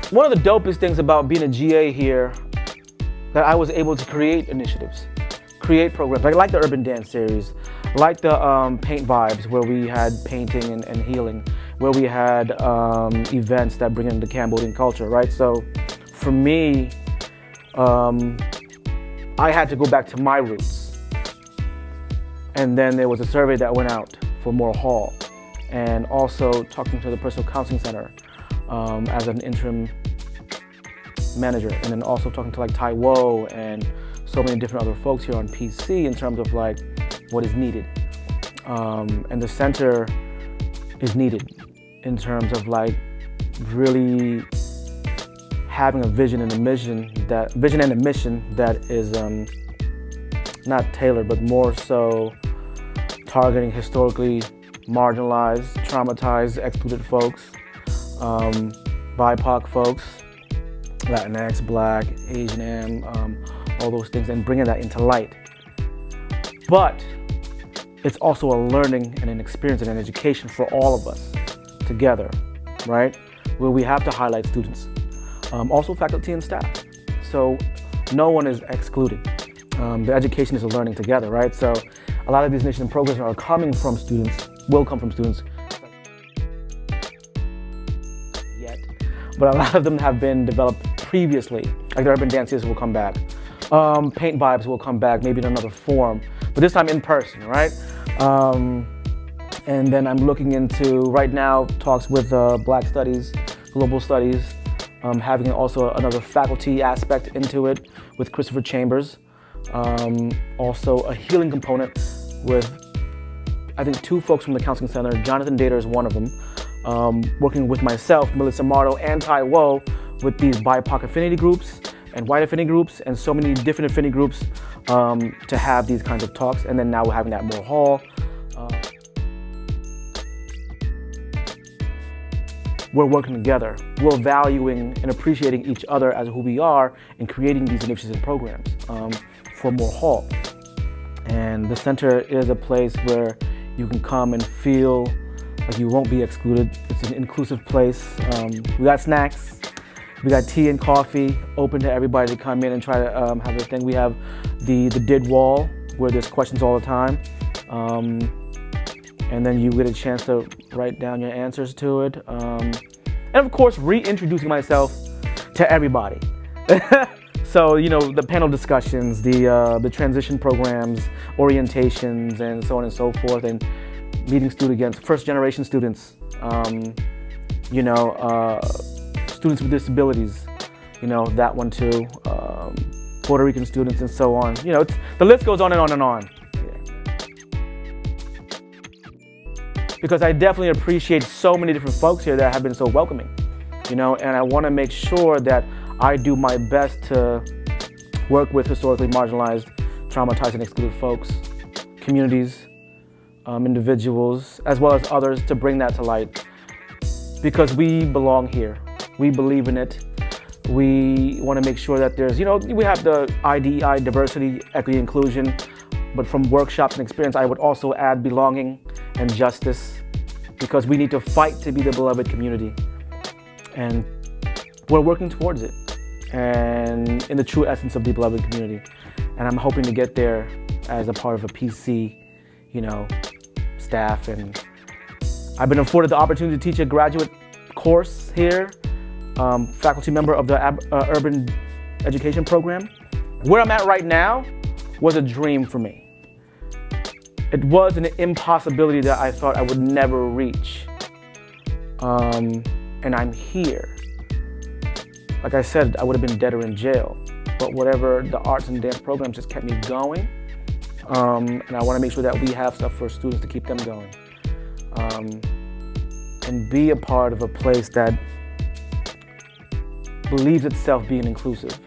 One of the dopest things about being a GA here, that I was able to create initiatives, create programs, like the Urban Dance Series, like the Paint Vibes, where we had painting and healing, where we had events that bring in the Cambodian culture, right? So for me, I had to go back to my roots. And then there was a survey that went out for Moore Hall, and also talking to the Personal Counseling Center as an interim manager, and then also talking to like Tai Wo and so many different other folks here on PC in terms of like what is needed. And the center is needed in terms of like really having a vision and a mission that is not tailored, but more so targeting historically marginalized, traumatized, excluded folks, BIPOC folks, Latinx, Black, Asian, all those things, and bringing that into light. But it's also a learning and an experience and an education for all of us together, right? Where we have to highlight students, also faculty and staff. So no one is excluded. The education is a learning together, right? So a lot of these initiatives and programs are coming from students, will come from students, but a lot of them have been developed previously. Like the Urban Dance Series will come back. Paint Vibes will come back, maybe in another form, but this time in person, right? And then I'm looking into, right now, talks with Black Studies, Global Studies, having also another faculty aspect into it with Christopher Chambers. Also a healing component with, I think, 2 folks from the Counseling Center. Jonathan Dater is one of them. Working with myself, Melissa Mardo, and Tai Wo with these BIPOC affinity groups and white affinity groups and so many different affinity groups to have these kinds of talks. And then now we're having that Moore Hall. We're working together. We're valuing and appreciating each other as who we are and creating these initiatives and programs for Moore Hall. And the center is a place where you can come and feel like you won't be excluded. It's an inclusive place. We got snacks, we got tea and coffee, open to everybody to come in and try to have their thing. We have the did wall where there's questions all the time. And then you get a chance to write down your answers to it. And of course, reintroducing myself to everybody. So, you know, the panel discussions, the transition programs, orientations, and so on and so forth, and meeting students, first generation students, students with disabilities, you know, that one too, Puerto Rican students and so on. You know, the list goes on and on and on. Because I definitely appreciate so many different folks here that have been so welcoming, you know, and I want to make sure that I do my best to work with historically marginalized, traumatized, and excluded folks, communities, individuals, as well as others, to bring that to light. Because we belong here. We believe in it. We want to make sure that there's, you know, we have the IDEI, diversity, equity, inclusion, but from workshops and experience, I would also add belonging and justice, because we need to fight to be the beloved community. And we're working towards it, and in the true essence of the beloved community. And I'm hoping to get there as a part of a PC, you know, staff. And I've been afforded the opportunity to teach a graduate course here, faculty member of the Urban Education Program. Where I'm at right now was a dream for me. It was an impossibility that I thought I would never reach. And I'm here. Like I said, I would have been dead or in jail, but whatever, the arts and dance programs just kept me going. And I want to make sure that we have stuff for students to keep them going. And be a part of a place that believes itself being inclusive.